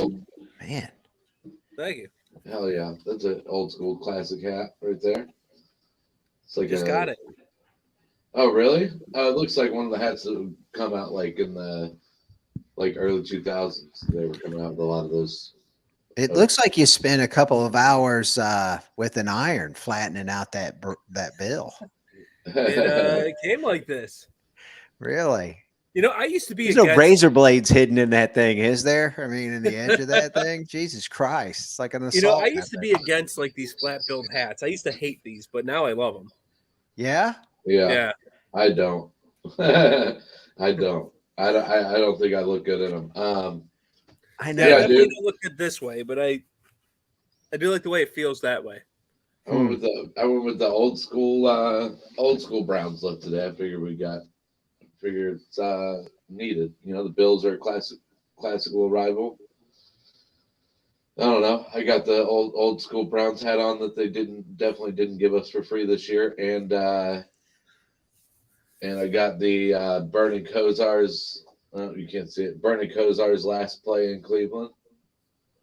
Man. Thank you. Hell yeah, that's an old school classic hat right there. It's like Just a. got it. Oh really? It looks like one of the hats that would come out like in the early 2000s. They were coming out with a lot of those. It Oh, looks like you spent a couple of hours with an iron flattening out that bill. It came like this. Really? I used to be There's no against. razor blades hidden in that thing, is there? I mean, in the edge of that thing? Jesus Christ. It's like an I assault used to weapon. be against like these flat billed hats. I used to hate these, but now I love them. Yeah? yeah, Yeah. I don't. I don't. I don't think I look good in them. I Yeah, I Yeah, know. definitely dude. don't look good this way, but I do like the way it feels that way. Hmm. I went with the old school Browns look today. Figure it's needed. The Bills are a classical rival. I don't know. I got the old school Browns hat on that they definitely didn't give us for free this year, and I got the Bernie Kosar's. You can't see it. Bernie Kosar's last play in Cleveland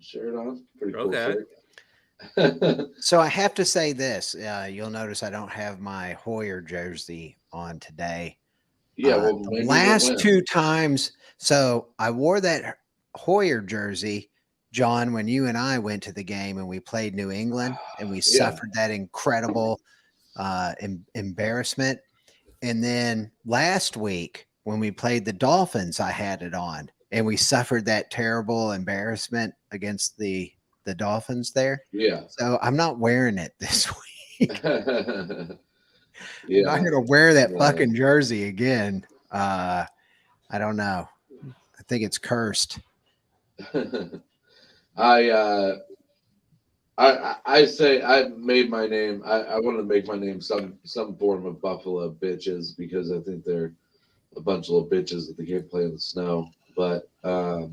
shirt on. Pretty cool Okay. shirt. So I have to say this. You'll notice I don't have my Hoyer jersey on today. Yeah, well, The maybe we'll last win. two times, so I wore that Hoyer jersey, John, when you and I went to the game and we played New England and we Yeah. suffered that incredible embarrassment. And then last week when we played the Dolphins, I had it on and we suffered that terrible embarrassment against the Dolphins there. Yeah. So I'm not wearing it this week. I'm not Yeah. going to wear that No. fucking jersey again. I don't know. I think it's cursed. I I say I made my name. I want to make my name some form of Buffalo bitches because I think they're a bunch of little bitches that they can't play in the snow. But I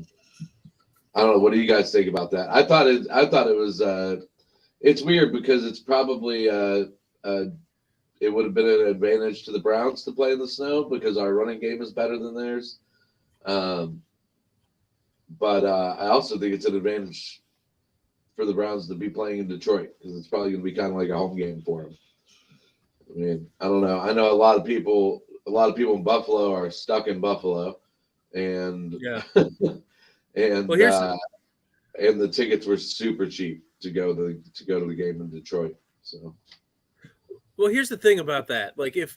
don't know. What do you guys think about that? I thought it was. It's weird because it's probably uh, it would have been an advantage to the Browns to play in the snow because our running game is better than theirs. Um, but I also think it's an advantage for the Browns to be playing in Detroit because it's probably going to be kind of like a home game for them. I mean, I don't know. I know a lot of people. A lot of people in Buffalo are stuck in Buffalo, and Yeah. Well, and here's uh, and the tickets were super cheap to go to the game in Detroit. So here's the thing about that. Like if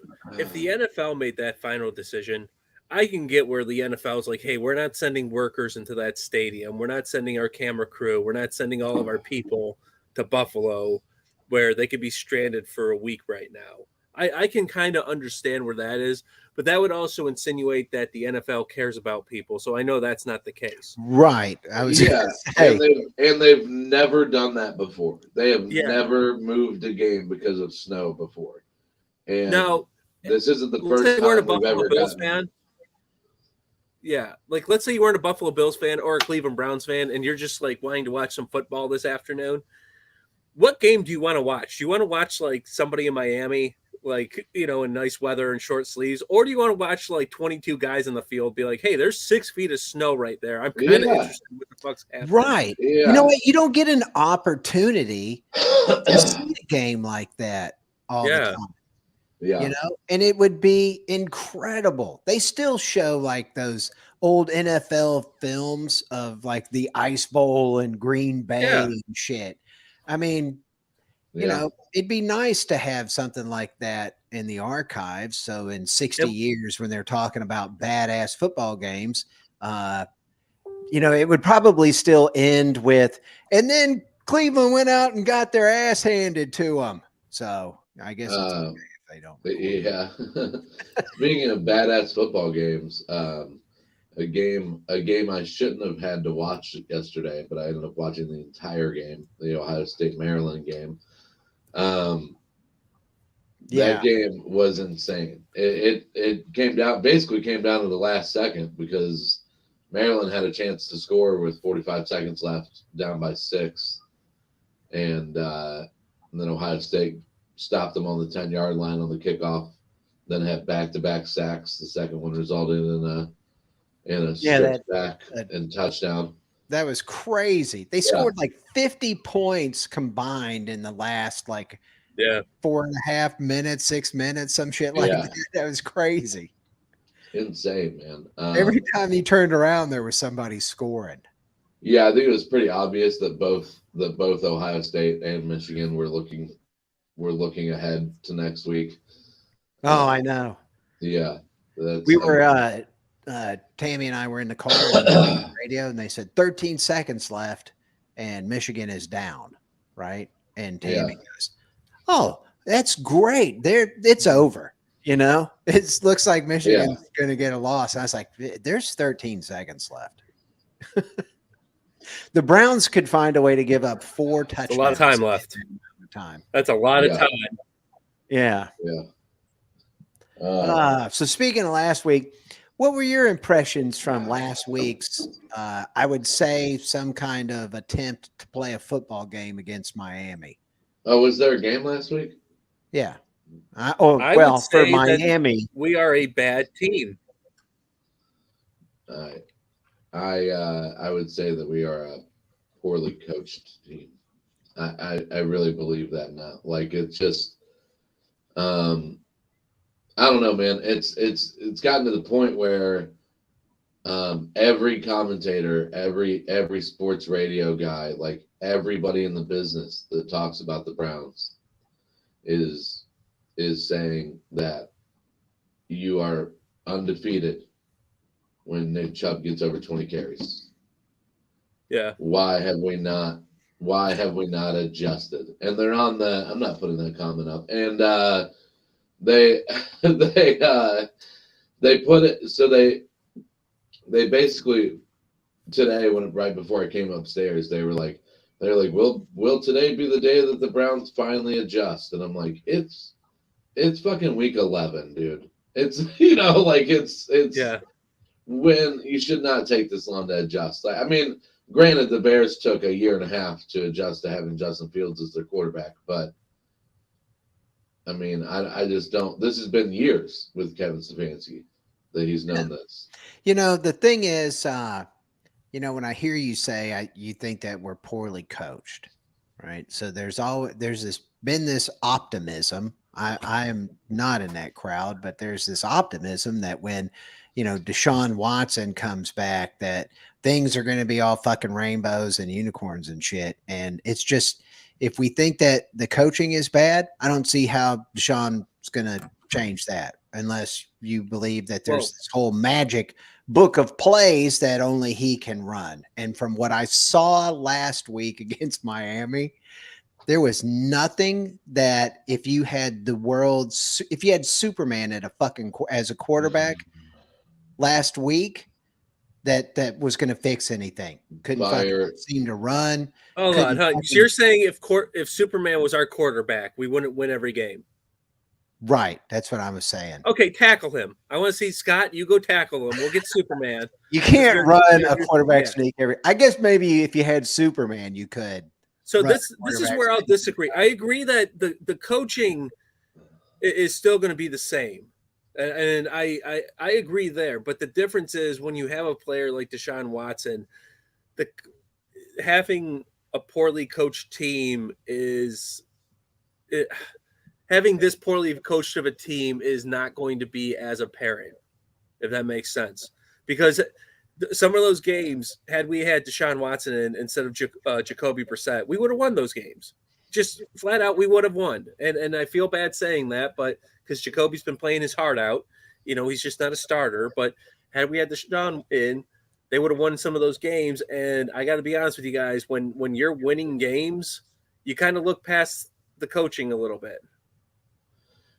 the NFL made that final decision, I can get where the NFL is like, hey, we're not sending workers into that stadium. We're not sending our camera crew. We're not sending all of our people to Buffalo where they could be stranded for a week right now. I can kind of understand where that is, but that would also insinuate that the NFL cares about people. So I know that's not the case. Right. I was going yeah, to say, and they've never done that before. They have Yeah. never moved a game because of snow before, and Now, this isn't the let's say first you weren't a time we've Buffalo ever Bills gotten. fan. Yeah, like let's say you weren't a Buffalo Bills fan or a Cleveland Browns fan, and you're just like wanting to watch some football this afternoon. What game do you want to watch? Do you want to watch like somebody in Miami, like in nice weather and short sleeves, or do you want to watch like 22 guys in the field? Be like, hey, there's 6 feet of snow right there. I'm kind of Yeah, interested in what the fuck's happening. right. You know yeah. what? You don't get an opportunity to see a game like that all the Yeah, time. Yeah, And it would be incredible. They still show like those old NFL films of like the Ice Bowl and Green Bay yeah, and shit. I mean, yeah. it'd be nice to have something like that in the archives. So in 60 and years, when they're talking about badass football games, uh, it would probably still end with, and then Cleveland went out and got their ass handed to them. So I guess it's okay Uh, if they don't record. yeah. Speaking of badass football games, a game I shouldn't have had to watch yesterday, but I ended up watching the entire game, the Ohio State Maryland game. Um, that Yeah. game was insane. It basically came down to the last second because Maryland had a chance to score with 45 seconds left, down by 6, and then Ohio State stopped them on the 10-yard line on the kickoff. Then had back-to-back sacks. The second one resulted in a Yeah. stretch back That and touchdown. That was crazy. They scored like 50 points combined in the last like 4.5 minutes, 6 minutes, some shit like that. That was crazy. Insane, man. Every time he turned around, there was somebody scoring. Yeah, I think it was pretty obvious that both Ohio State and Michigan were looking ahead to next week. Oh, I know. Yeah, we were Tammy and I were in the car on the radio, and they said 13 seconds left, and Michigan is down, right? And Tammy goes, "Oh, that's great. It's over." You know, it looks like Michigan's going to get a loss. I was like, "There's 13 seconds left." The Browns could find a way to give up 4 touchdowns. A lot of time left. That's a lot of time. Yeah. So speaking of last week, what were your impressions from last week's, I would say, some kind of attempt to play a football game against Miami? Oh, was there a game last week? Yeah. For Miami, we are a bad team. I would say that we are a poorly coached team. I really believe that now. Like, it's just, I don't know, man. It's gotten to the point where every commentator, every sports radio guy, like everybody in the business that talks about the Browns is saying that you are undefeated when Nick Chubb gets over 20 carries. Yeah. Why have we not adjusted? And they're on I'm not putting that comment up. And they put it, so they basically today, right before I came upstairs, they're like, will today be the day that the Browns finally adjust? And I'm like, it's fucking week 11, dude. It's it's when you should not take this long to adjust. I mean, granted, the Bears took a year and a half to adjust to having Justin Fields as their quarterback, but I mean, I just don't. This has been years with Kevin Stefanski that he's known this. You know, the thing is, when I hear you say you think that we're poorly coached, right? So there's been this optimism. I am not in that crowd, but there's this optimism that when, Deshaun Watson comes back, that things are going to be all fucking rainbows and unicorns and shit. And it's just, if we think that the coaching is bad, I don't see how Deshaun's going to change that unless you believe that there's this whole magic book of plays that only he can run. And from what I saw last week against Miami, there was nothing that if you had Superman as a quarterback last week, that was going to fix anything. Couldn't seem to run. Hold on. So you're saying if Superman was our quarterback, we wouldn't win every game? Right. That's what I was saying. Okay, tackle him. I want to see Scott. You go tackle him. We'll get Superman. You can't run a quarterback sneak I guess maybe if you had Superman, you could. So this is where I'll disagree. I agree that the coaching is still going to be the same. And I agree there. But the difference is when you have a player like Deshaun Watson, having a poorly coached team having this poorly coached of a team is not going to be as apparent, if that makes sense. Because some of those games, had we had Deshaun Watson instead of Jacoby Brissett, we would have won those games. Just flat out, we would have won. And I feel bad saying that, but because Jacoby's been playing his heart out, he's just not a starter. But had we had Deshaun in, they would have won some of those games. And I got to be honest with you guys, when you're winning games, you kind of look past the coaching a little bit.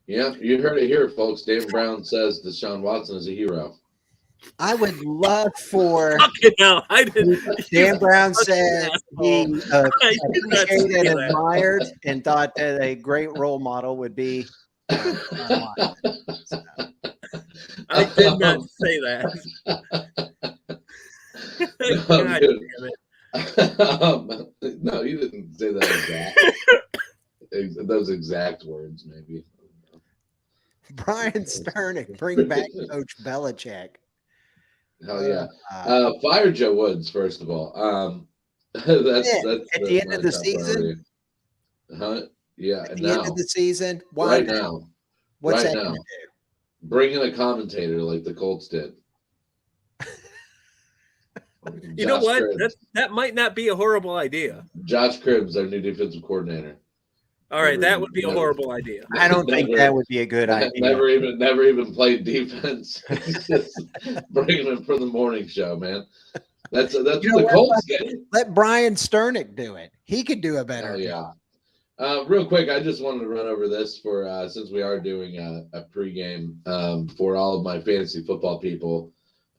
Yeah, you heard it here, folks. Dan Brown says Deshaun Watson is a hero. I would love for I didn't. Dan Brown said he appreciated and admired and thought that a great role model would be. I did not say that. God damn it. No, you didn't say that those exact words, maybe. Brian Sternick, bring back Coach Belichick. Hell yeah. Uh, Fire Joe Woods, first of all. That's at the end my of the top season, priority. Huh? Yeah, at and the end of now, the season, why right now? now, What's right that now, going to do? bring in a commentator like the Colts did. You know Josh what? Cribbs. That might not be a horrible idea. Josh Cribbs, our new defensive coordinator. All right, Never that even- would be a never- horrible idea. I don't think never- that would be a good idea. Never even played defense. Just bringing him for the morning show, man. That's You what know the what? Colts get. Let Brian Sternick do it. He could do a better Hell yeah. job. Real quick, I just wanted to run over this for since we are doing a pregame for all of my fantasy football people,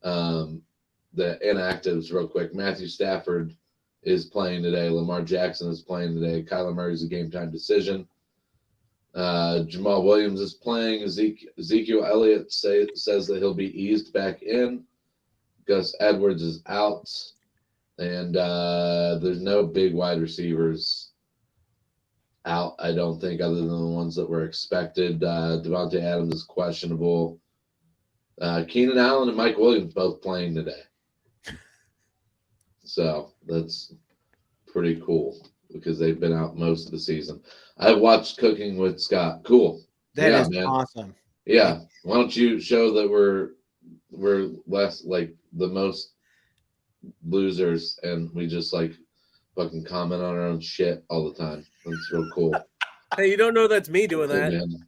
the inactives. Real quick, Matthew Stafford is playing today. Lamar Jackson is playing today. Kyler Murray is a game time decision. Jamal Williams is playing. Ezekiel Elliott says that he'll be eased back in. Gus Edwards is out, and there's no big wide receivers out, I don't think, other than the ones that were expected. Devontae Adams is questionable. Keenan Allen and Mike Williams both playing today. So that's pretty cool because they've been out most of the season. I watched Cooking with Scott. Cool. That Yeah, is man. awesome. Yeah. Why don't you show that we're less like the most losers and we just like fucking comment on our own shit all the time. That's real cool. Hey, you don't know that's me doing Hey, that. man.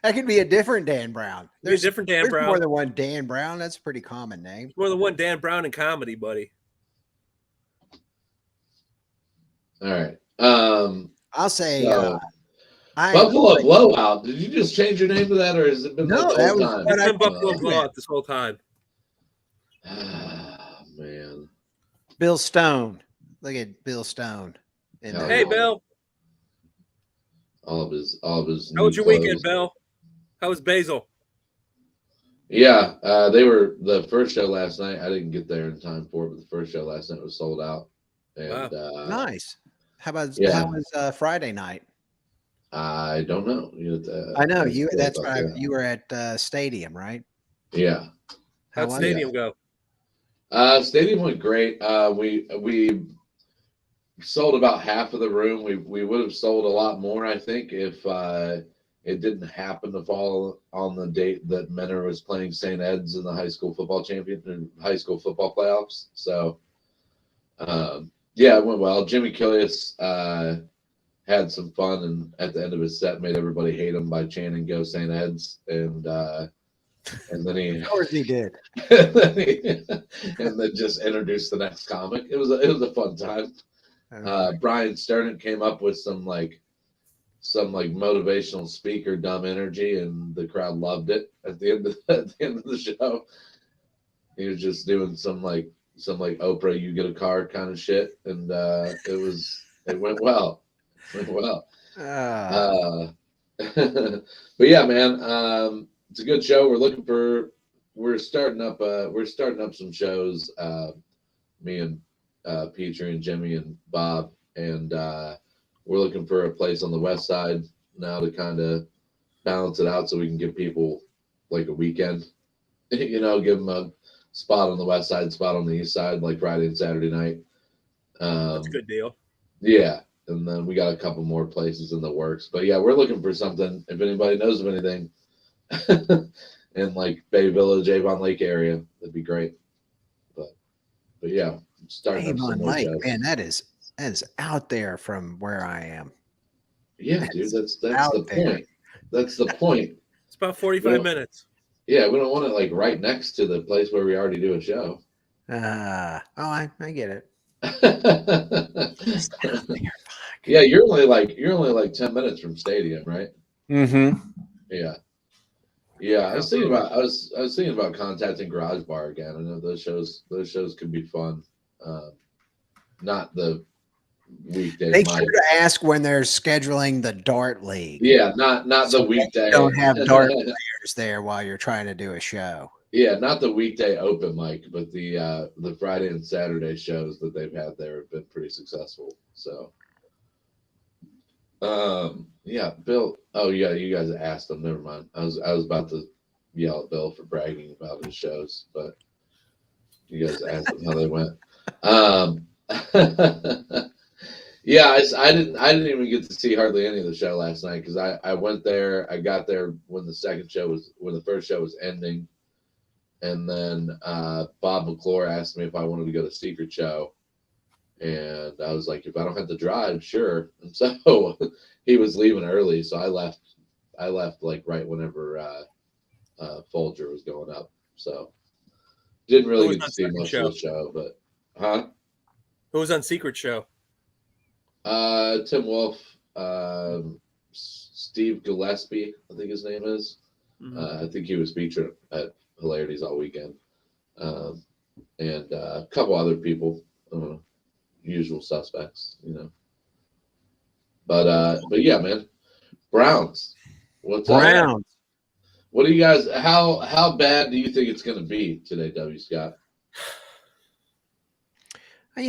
That could be a different Dan Brown. Be a different Dan there's Brown. more than one Dan Brown. That's a pretty common name. More than one Dan Brown in comedy, buddy. All right. I'll say So, I Buffalo Blowout. Did you just change your name to that, or has it been No, that the that whole was time? what It's I been Buffalo went Blowout this whole time. Ah, man. Bill Stone. Look at Bill Stone. in Hell there. Hey, yeah. Bill. All of his How new was your clothes. weekend, Bill? How was Basil? Yeah, they were the first show last night. I didn't get there in time for it, but the first show last night was sold out. And Nice. How was Friday night? I don't know. I know you. built That's up, right. yeah. You were at Stadium, right? Yeah. How How'd was Stadium go? Stadium went great. We sold about half of the room. We would have sold a lot more, I think, if it didn't happen to fall on the date that Menor was playing St. Ed's in the high school football playoffs. So, yeah, it went well. Jimmy Killius had some fun, and at the end of his set, made everybody hate him by chanting "Go St. Ed's," and then he, Of course he did. and then just introduced the next comic. It was a fun time. Brian Sternick came up with some motivational speaker dumb energy, and the crowd loved it. At the end of the show, he was just doing some Oprah, you get a car kind of shit, and it went well. It went well. But yeah, man, it's a good show. We're starting up some shows. Me and Petrie and Jimmy and Bob, and we're looking for a place on the west side now to kind of balance it out so we can give people like a weekend, give them a spot on the west side, spot on the east side, like Friday and Saturday night. That's a good deal. Yeah. And then we got a couple more places in the works. But yeah, we're looking for something. If anybody knows of anything in like Bay Village, Avon Lake area, that'd be great. But yeah, starting up some Avon more Lake, shows. man, that is out there from where I am. Yeah, dude, that's out the there. point. That's the point. It's about 45 minutes. Yeah, we don't want it like right next to the place where we already do a show. I get it. Yeah, you're only like 10 minutes from Stadium, right? Mm-hmm. Yeah. Yeah, I was thinking about contacting Garage Bar again. I know those shows could be fun. Not the weekday. They should ask when they're scheduling the dart league. Yeah, not the weekday. You don't have dart players there while you're trying to do a show. Yeah, not the weekday open mic, but the Friday and Saturday shows that they've had there have been pretty successful. So, yeah, Bill. Oh yeah, you guys asked him. Never mind. I was about to yell at Bill for bragging about his shows, but You guys asked them how they went. Yeah, I didn't even get to see hardly any of the show last night because I went there. I got there when the first show was ending, and then Bob McClure asked me if I wanted to go to Secret Show, and I was like, if I don't have to drive, sure. And so he was leaving early, so I left. I left like right whenever Folger was going up, so didn't Who really was get to on see Secret much Show? of the show. But Who was on Secret Show? Tim Wolf, Steve Gillespie, I think his name is. I think he was featured at Hilarities all weekend, and a couple other people, usual suspects, But yeah, man, Browns. What's up? Browns. What do you guys? How bad do you think it's going to be today, W. Scott? I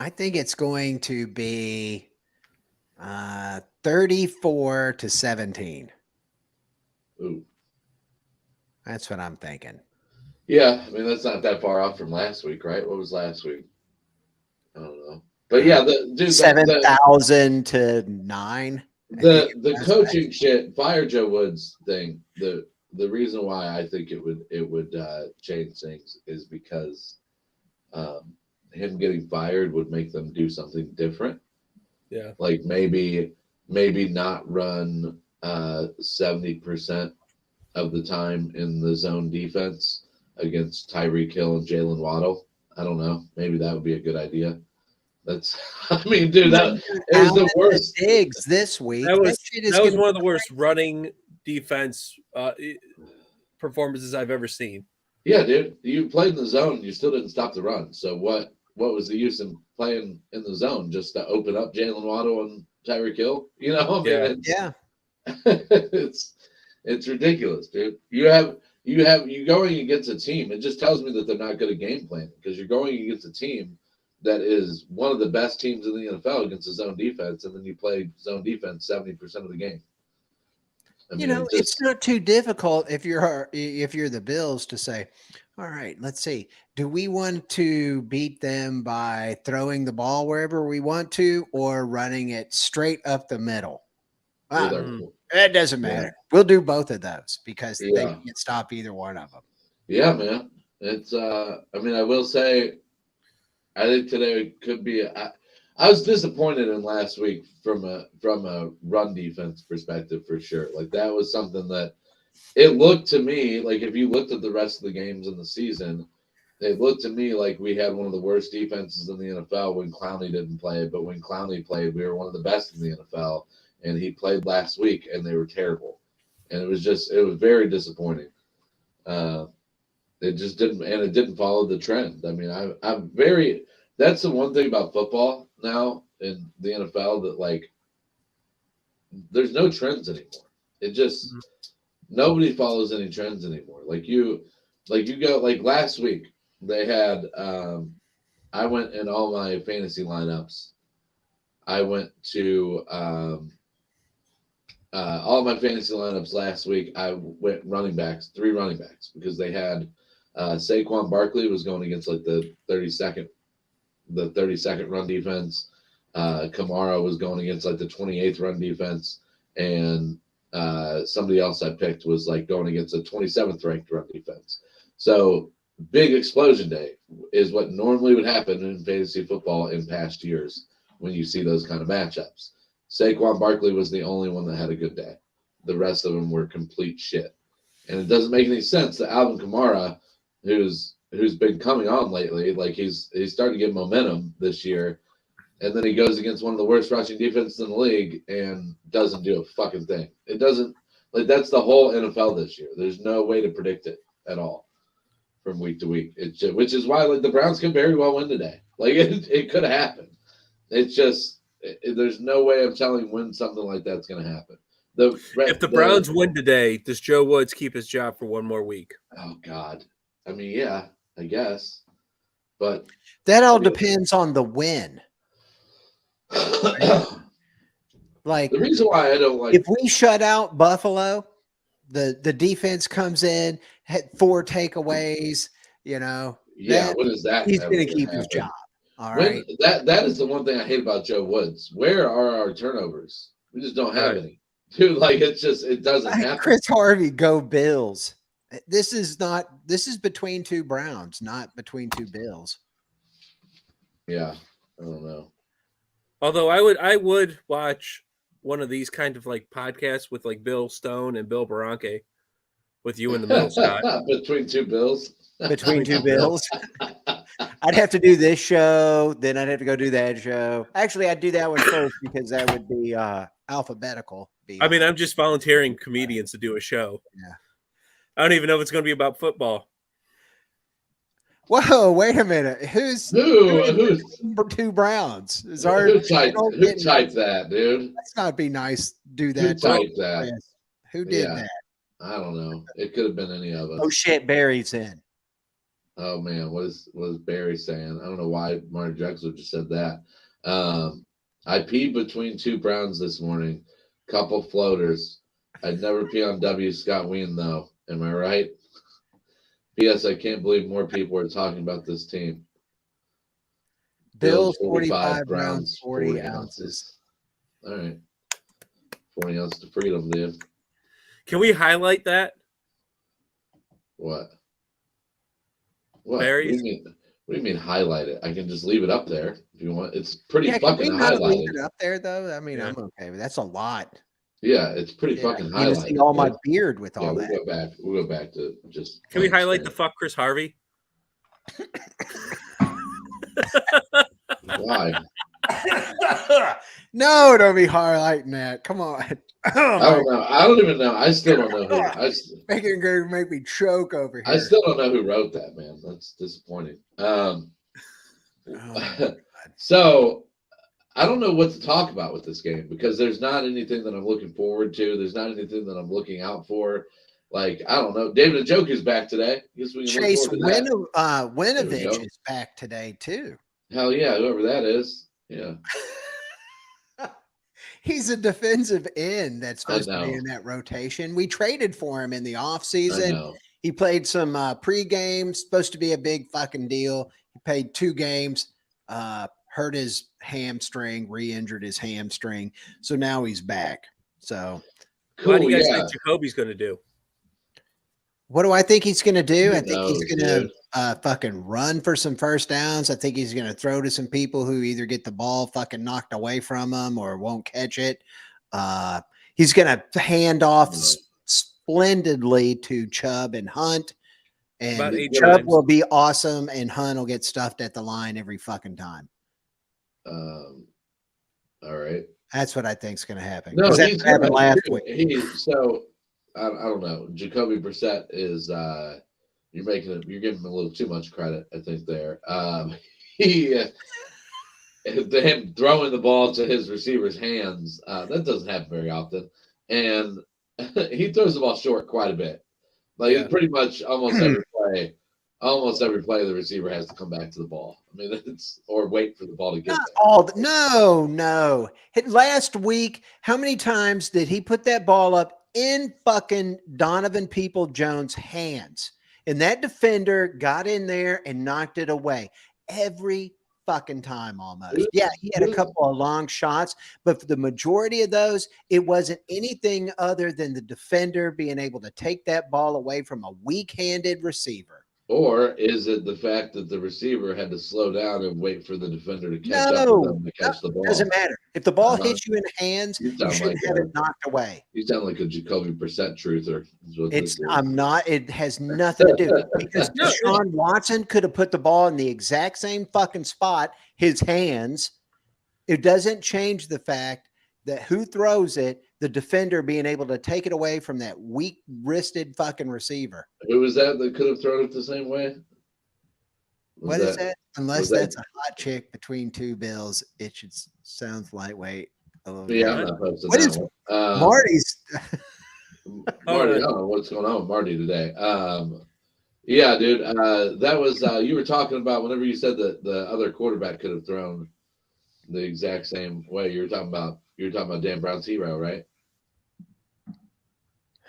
think it's going to be 34-17. Ooh. That's what I'm thinking. Yeah, I mean that's not that far off from last week, right? What was last week? I don't know, but yeah, 7,000 to 9. The coaching shit, fire Joe Woods thing. The reason why I think it would change things is because him getting fired would make them do something different. Yeah, like maybe not run 70% of the time in the zone defense against Tyreek Hill and Jalen Waddle. I don't know. Maybe that would be a good idea. That's, I mean, dude, that is the worst. Diggs this week. That was one of the worst running defense performances I've ever seen. Yeah, dude, you played in the zone. You still didn't stop the run. So what was the use in playing in the zone just to open up Jalen Waddle and Tyreek Hill? It's ridiculous, dude. You going against a team. It just tells me that they're not good at game planning because you're going against a team that is one of the best teams in the NFL against a zone defense, and then you play zone defense 70% of the game. I mean, it's not too difficult if you're the Bills to say, all right, let's see. Do we want to beat them by throwing the ball wherever we want to or running it straight up the middle? It doesn't matter. Yeah. We'll do both of those because they can't stop either one of them. Yeah, man. It's I mean, I will say I think today could be I was disappointed in last week from a run defense perspective for sure. Like that was something that it looked to me like if you looked at the rest of the games in the season, it looked to me like we had one of the worst defenses in the NFL when Clowney didn't play. But when Clowney played, we were one of the best in the NFL. And he played last week, and they were terrible. And it was very disappointing. It just didn't, and it didn't follow the trend. I mean, that's the one thing about football now in the NFL that like, there's no trends anymore. It just, nobody follows any trends anymore. Like you go, like last week, they had, I went in all my fantasy lineups. I went to, all my fantasy lineups last week, I went 3 running backs, because they had Saquon Barkley was going against like the 32nd run defense. Kamara was going against like the 28th run defense, and somebody else I picked was like going against the 27th ranked run defense. So big explosion day is what normally would happen in fantasy football in past years when you see those kind of matchups. Saquon Barkley was the only one that had a good day. The rest of them were complete shit. And it doesn't make any sense that Alvin Kamara, who's been coming on lately, like he's starting to get momentum this year, and then he goes against one of the worst rushing defenses in the league and doesn't do a fucking thing. It doesn't, like, that's the whole NFL this year. There's no way to predict it at all from week to week. Which is why like the Browns could very well win today. Like it could happen. It's just there's no way of telling when something like that's going to happen. If the Browns win today, does Joe Woods keep his job for one more week? Oh God, I mean, yeah, I guess, but that all depends on the win. Like the reason why I don't like if we shut out Buffalo, the defense comes in, had 4 takeaways. You know, Yeah, that when is that he's ever going to gonna keep his happen? job. All When right. that is the one thing I hate about Joe Woods. Where are our turnovers? We just don't have Right. any. Dude, like it doesn't happen. Chris Harvey, go Bills. This is between 2 Browns, not between 2 Bills. Yeah, I don't know. Although I would watch one of these kind of like podcasts with like Bill Stone and Bill Baranke with you in the middle, Scott. Between 2 bills. Between 2 Bills. I'd have to do this show, then I'd have to go do that show. Actually, I'd do that one first because that would be alphabetical. I mean, I'm just volunteering comedians to do a show. Yeah. I don't even know if it's going to be about football. Whoa, wait a minute. Who's Who's number 2 Browns? Is who typed that, dude? Let's not be nice. Do Who that. typed that? Who did Yeah. that? I don't know. It could have been any of us. Oh shit, Barry's in. Oh man, what is Barry saying? I don't know why Marty Drexler just said that. I peed between 2 Browns this morning. Couple floaters. I'd never pee on W. Scott Ween though. Am I right? P.S. I can't believe more people are talking about this team. Bills 45, Browns 40 ounces. All right. 40 ounces to freedom, dude. Can we highlight that? What? What? Berries? What do you mean highlight it? I can just leave it up there if you want. It's pretty Yeah, fucking can we not leave highlighted. it up there though? I mean, Yeah. I'm okay, but that's a lot. Yeah, it's pretty Yeah, fucking you need to see highlighted. all my beard with Yeah, all we'll that. go back. We'll go back to just. Can we plain highlight the Stan. fuck Chris Harvey? Why? No, don't be highlighting that. Come on. Oh I my, don't know. I don't even know. I still don't know who. make me choke over here. I still don't know who wrote that, man. That's disappointing. Oh my God. So I don't know what to talk about with this game because there's not anything that I'm looking forward to. There's not anything that I'm looking out for. Like, I don't know. David Njoku's back today. Guess we can look Chase forward to that. Winovich is back today too. Hell yeah, whoever that is. Yeah. He's a defensive end that's supposed to be know. in that rotation. We traded for him in the I offseason. know. He played some pregame, supposed to be a big fucking deal. He played 2 games, hurt his hamstring, re-injured his hamstring. So now he's back. So Cool. What do you guys Yeah. think Jacoby's going to do? what do I think he's going to do? Who I think knows, he's going dude? to fucking run for some first downs. I think he's going to throw to some people who either get the ball fucking knocked away from him or won't catch it. He's going to hand off splendidly to Chubb and Hunt. About And 8 Chubb times. will be awesome, and Hunt will get stuffed at the line every fucking time. All right. That's what I think is going to happen. No, 'Cause that's he's what happened good. last Dude, week. So I don't know. Jacoby Brissett is you're giving him a little too much credit, I think there. Him throwing the ball to his receiver's hands, that doesn't happen very often. And he throws the ball short quite a bit. Like Yeah. it's pretty much almost every play the receiver has to come back to the ball. I mean, or wait for the ball to get there. No. Last week, how many times did he put that ball up in fucking Donovan People-Jones' hands? And that defender got in there and knocked it away every fucking time almost. Yeah, he had a couple of long shots, but for the majority of those, it wasn't anything other than the defender being able to take that ball away from a weak-handed receiver. Or is it the fact that the receiver had to slow down and wait for the defender to catch up with them to catch the ball? Doesn't matter. If the ball hits you in the hands, You you sound shouldn't like have a- it knocked away. You sound like a Jacoby Brissett truther. is what this is. I'm not. It has nothing to do because No, Deshaun Watson could have put the ball in the exact same fucking spot, his hands. It doesn't change the fact that who throws it, the defender being able to take it away from that weak-wristed fucking receiver. Who was that could have thrown it the same way? What is that? Unless was that- that's a hot chick between 2 bills, it should sounds lightweight. A little bit. Yeah, I'm not posting What that is one. Marty's? Marty, I don't know what's going on with Marty today. Yeah, dude. That was you were talking about whenever you said that the other quarterback could have thrown the exact same way. You were talking about Dan Brown's hero, right?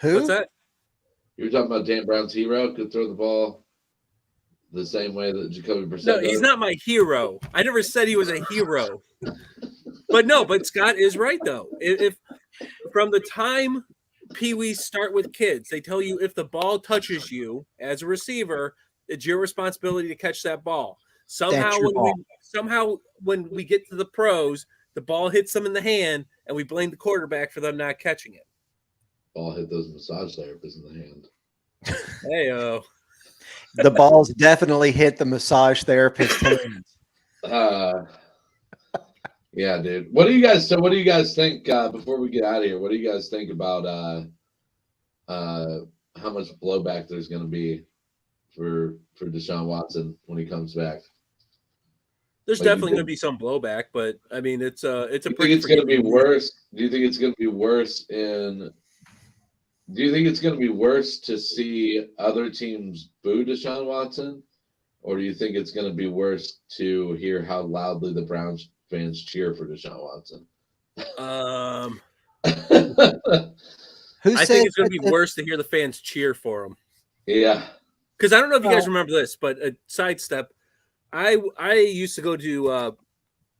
Who? What's that? You were talking about Dan Brown's hero could throw the ball the same way that Jacoby Brissett No, he's does. not my hero. I never said he was a hero. But Scott is right though. If from the time Pee-wees start with kids, they tell you if the ball touches you as a receiver, it's your responsibility to catch that ball. Somehow when we get to the pros, the ball hits them in the hand, and we blame the quarterback for them not catching it. Ball hit those massage therapists in the hand. Hey, The balls definitely hit the massage therapist's hands. Yeah, dude. What do you guys think before we get out of here? What do you guys think about how much blowback there's going to be for Deshaun Watson when he comes back? There's definitely going to be some blowback, but I mean, it's a Do you pretty. think it's going to be worse? Do you think it's going to be worse in? Do you think it's going to be worse to see other teams boo Deshaun Watson, or do you think it's going to be worse to hear how loudly the Browns fans cheer for Deshaun Watson? I think it's going to be worse to hear the fans cheer for him. Yeah, because I don't know if you guys remember this, but a sidestep. I used to go to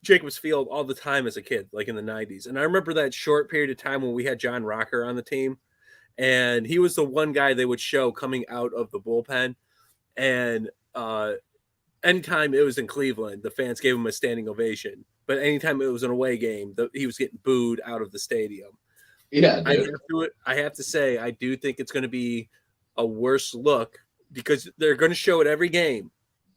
Jacobs Field all the time as a kid, like in the 90s. And I remember that short period of time when we had John Rocker on the team. And he was the one guy they would show coming out of the bullpen. And anytime it was in Cleveland, the fans gave him a standing ovation. But anytime it was an away game, he was getting booed out of the stadium. Yeah, dude. I have to say, I do think it's going to be a worse look because they're going to show it every game.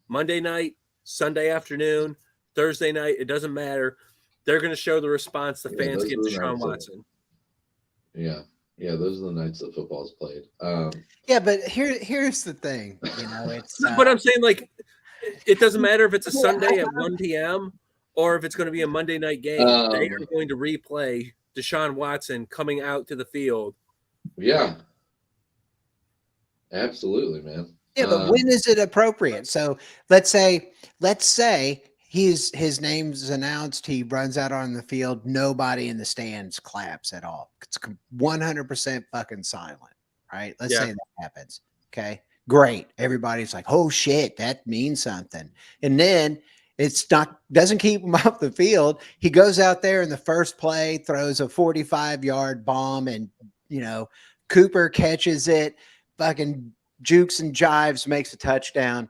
Monday night, Sunday afternoon, Thursday night, it doesn't matter. They're going to show the response the fans give to Deshaun Watson. Yeah, those are the nights that football's played. Yeah, but here's the thing. It's. But I'm saying, like, it doesn't matter if it's a Sunday at 1 p.m. or if it's going to be a Monday night game. They are going to replay Deshaun Watson coming out to the field. Yeah, absolutely, man. Yeah, but when is it appropriate? So let's say his name's announced. He runs out on the field. Nobody in the stands claps at all. It's 100% fucking silent, right? Let's say that happens. Okay, great. Everybody's like, "Oh shit, that means something." And then doesn't keep him off the field. He goes out there in the first play, throws a 45-yard bomb, and Cooper catches it. Fucking jukes and jives, makes a touchdown.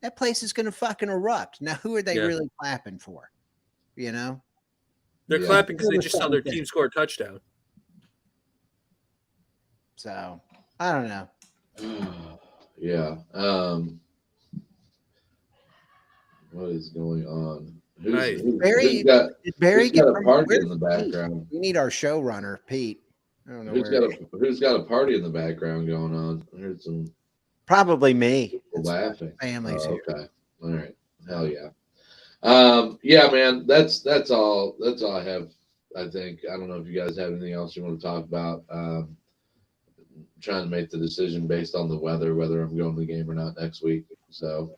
That place is going to fucking erupt. Now, who are they really clapping for? They're clapping because they just saw their team score a touchdown. So, I don't know. Yeah. What is going on? Barry got a party in the Pete? background? We need our showrunner, Pete. I don't know who's got a party in the background going on? I heard some. Probably me. Laughing. Families here. Okay. All right. Hell yeah. Yeah, man. That's all. That's all I have. I think. I don't know if you guys have anything else you want to talk about. Trying to make the decision based on the weather, whether I'm going to the game or not next week. So.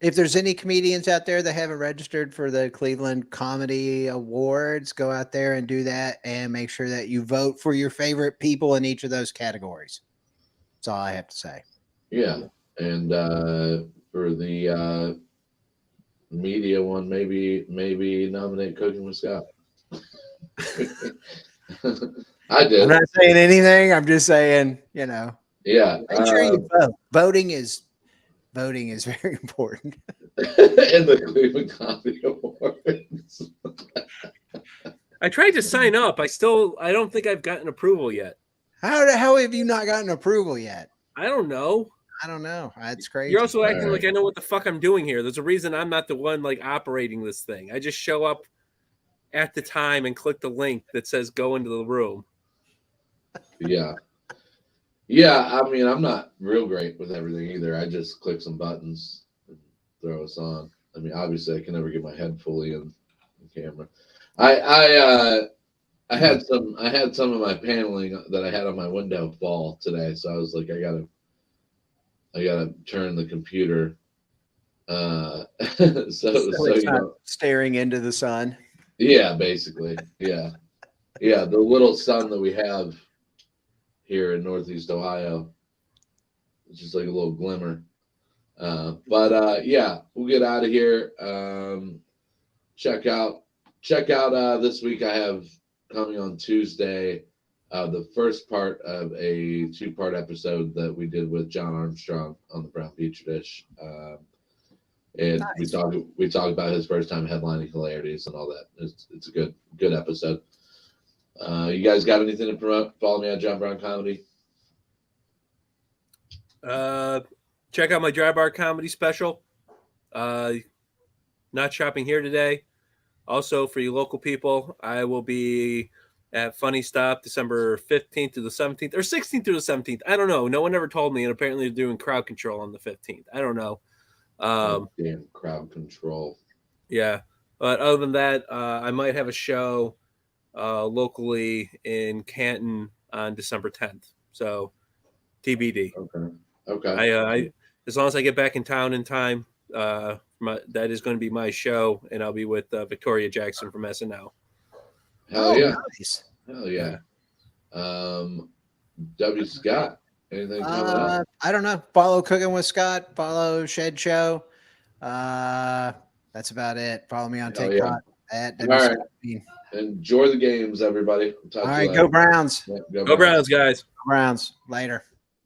If there's any comedians out there that haven't registered for the Cleveland Comedy Awards, go out there and do that and make sure that you vote for your favorite people in each of those categories. That's all I have to say. Yeah. And for the media one, maybe nominate Cooking with Scott. I did. I'm not saying anything. I'm just saying, Yeah. Make sure you vote. Voting is very important. In the Cleveland Comedy Awards. I tried to sign up. I don't think I've gotten approval yet. How have you not gotten approval yet? I don't know. That's crazy. You're also acting like I know what the fuck I'm doing here. There's a reason I'm not the one like operating this thing. I just show up at the time and click the link that says go into the room. Yeah. Yeah, I mean, I'm not real great with everything either. I just click some buttons and throw us on. I mean, obviously, I can never get my head fully in the camera. I had some of my paneling that I had on my window fall today, so I was like, I gotta turn the computer. So staring into the sun. Yeah, basically, yeah. The little sun that we have here in Northeast Ohio. It's just like a little glimmer. But yeah, we'll get out of here. Check out this week. I have coming on Tuesday the first part of a 2-part episode that we did with John Armstrong on the Brown Petri Dish. And nice. we talk about his first time headlining Hilarities and all that. It's a good episode. You guys got anything to promote? Follow me on John Brown Comedy. Check out my Dry Bar comedy special. Not shopping here today. Also, for you local people, I will be at Funny Stop December 15th to the 17th or 16th to the 17th. I don't know. No one ever told me, and apparently they're doing crowd control on the 15th. I don't know. Damn crowd control. Yeah. But other than that, I might have a show locally in Canton on December 10th. So TBD. Okay. I as long as I get back in town in time, that is going to be my show, and I'll be with Victoria Jackson from SNL. Hell yeah. Nice. Hell yeah. W. Scott, anything coming up? I don't know. Follow Cooking with Scott. Follow Shed Show. That's about it. Follow me on TikTok at W. All right. Enjoy the games, everybody. All right. Go Browns. Yeah, go Browns, guys. Go Browns. Later.